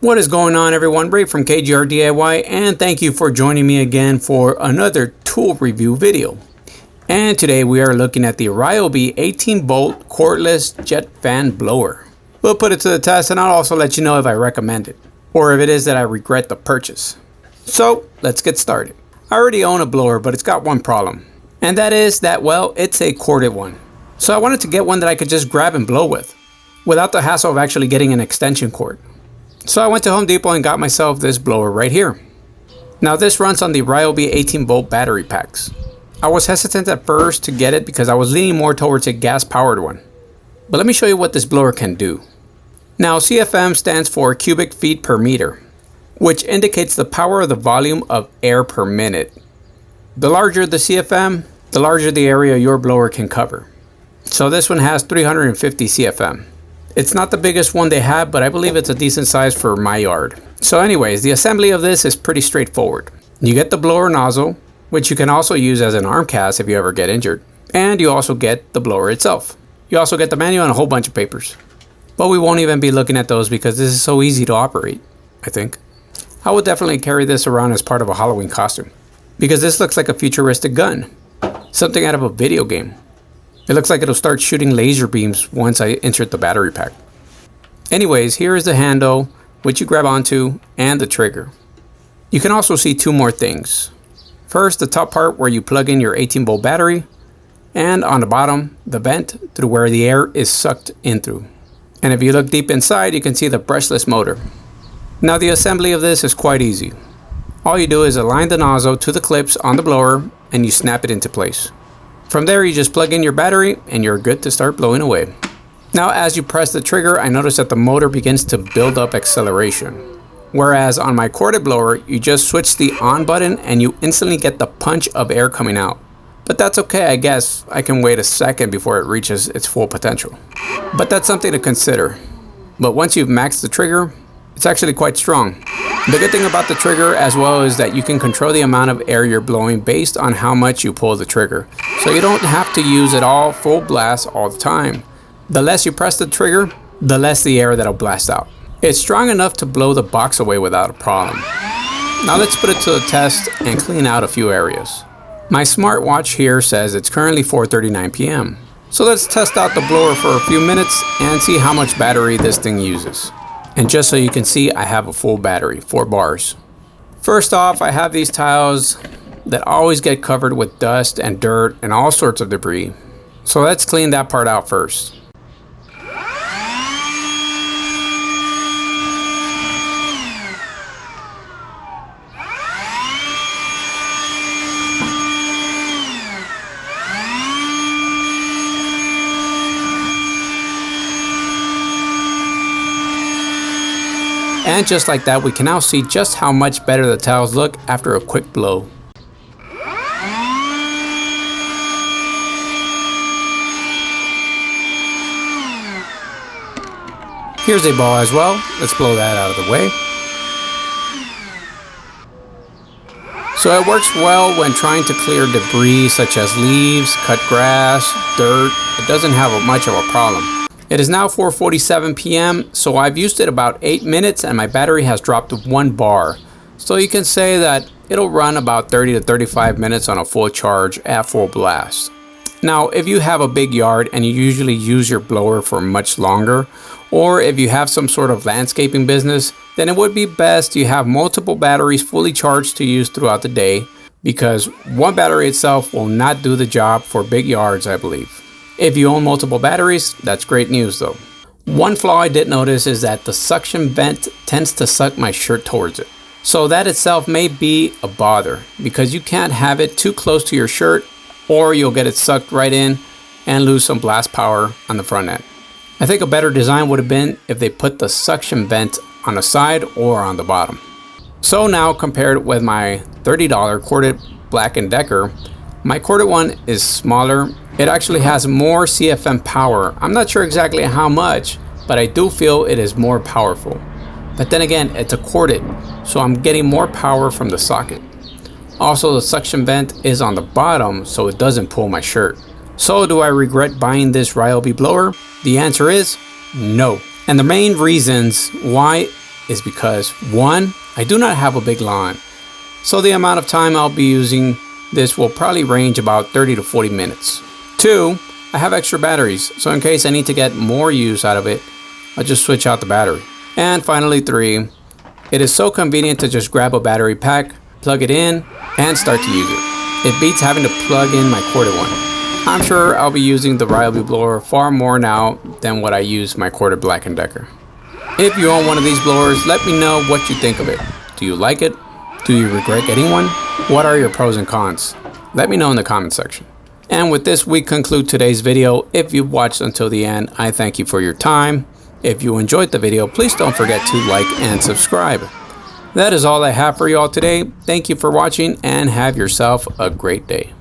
What is going on, everyone? Ray from KGR DIY, and thank you for joining me again for another tool review video. And today we are looking at the Ryobi 18-volt cordless jet fan blower. We'll put it to the test, and I'll also let you know if I recommend it, or if it is that I regret the purchase. So let's get started. I already own a blower, but it's got one problem, and that is that, well, it's a corded one. So I wanted to get one that I could just grab and blow with, without the hassle of actually getting an extension cord. So I went to Home Depot and got myself this blower right here. Now this runs on the Ryobi 18-volt battery packs. I was hesitant at first to get it because I was leaning more towards a gas-powered one. But let me show you what this blower can do. Now CFM stands for cubic feet per meter, which indicates the power of the volume of air per minute. The larger the CFM, the larger the area your blower can cover. So this one has 350 CFM. It's not the biggest one they have, but I believe it's a decent size for my yard. So anyways, the assembly of this is pretty straightforward. You get the blower nozzle, which you can also use as an arm cast if you ever get injured. And you also get the blower itself. You also get the manual and a whole bunch of papers. But we won't even be looking at those because this is so easy to operate, I think. I would definitely carry this around as part of a Halloween costume, because this looks like a futuristic gun. Something out of a video game. It looks like it'll start shooting laser beams once I insert the battery pack. Anyways, here is the handle, which you grab onto, and the trigger. You can also see two more things. First, the top part where you plug in your 18-volt battery, and on the bottom, the vent through where the air is sucked in through. And if you look deep inside, you can see the brushless motor. Now the assembly of this is quite easy. All you do is align the nozzle to the clips on the blower, and you snap it into place. From there, you just plug in your battery and you're good to start blowing away. Now, as you press the trigger, I notice that the motor begins to build up acceleration. Whereas on my corded blower, you just switch the on button and you instantly get the punch of air coming out. But that's okay, I guess. I can wait a second before it reaches its full potential. But that's something to consider. But once you've maxed the trigger, it's actually quite strong. The good thing about the trigger as well is that you can control the amount of air you're blowing based on how much you pull the trigger. So you don't have to use it all full blast all the time. The less you press the trigger, the less the air that'll blast out. It's strong enough to blow the box away without a problem. Now let's put it to the test and clean out a few areas. My smartwatch here says it's currently 4:39 p.m. So let's test out the blower for a few minutes and see how much battery this thing uses. And just so you can see, I have a full battery, 4 bars. First off, I have these tiles that always get covered with dust and dirt and all sorts of debris. So let's clean that part out first. And just like that, we can now see just how much better the tiles look after a quick blow. Here's a ball as well. Let's blow that out of the way. So it works well when trying to clear debris such as leaves, cut grass, dirt. It doesn't have much of a problem. It is now 4:47 p.m. so I've used it about 8 minutes and my battery has dropped to 1 bar. So you can say that it'll run about 30 to 35 minutes on a full charge at full blast. Now, if you have a big yard and you usually use your blower for much longer, or if you have some sort of landscaping business, then it would be best you have multiple batteries fully charged to use throughout the day, because one battery itself will not do the job for big yards, I believe. If you own multiple batteries, that's great news though. One flaw I did notice is that the suction vent tends to suck my shirt towards it. So that itself may be a bother, because you can't have it too close to your shirt or you'll get it sucked right in and lose some blast power on the front end. I think a better design would have been if they put the suction vent on the side or on the bottom. So now, compared with my $30 corded Black & Decker, my corded one is smaller. It actually has more CFM power. I'm not sure exactly how much, but I do feel it is more powerful. But then again, it's a corded, so I'm getting more power from the socket. Also, the suction vent is on the bottom, so it doesn't pull my shirt. So do I regret buying this Ryobi blower? The answer is no. And the main reasons why is because 1, I do not have a big lawn, so the amount of time I'll be using this will probably range about 30 to 40 minutes. 2, I have extra batteries, so in case I need to get more use out of it, I'll just switch out the battery. And finally 3, it is so convenient to just grab a battery pack, plug it in, and start to use it. It beats having to plug in my corded one. I'm sure I'll be using the Ryobi blower far more now than what I use my corded Black & Decker. If you own one of these blowers, let me know what you think of it. Do you like it? Do you regret getting one? What are your pros and cons? Let me know in the comment section. And with this, we conclude today's video. If you've watched until the end, I thank you for your time. If you enjoyed the video, please don't forget to like and subscribe. That is all I have for you all today. Thank you for watching and have yourself a great day.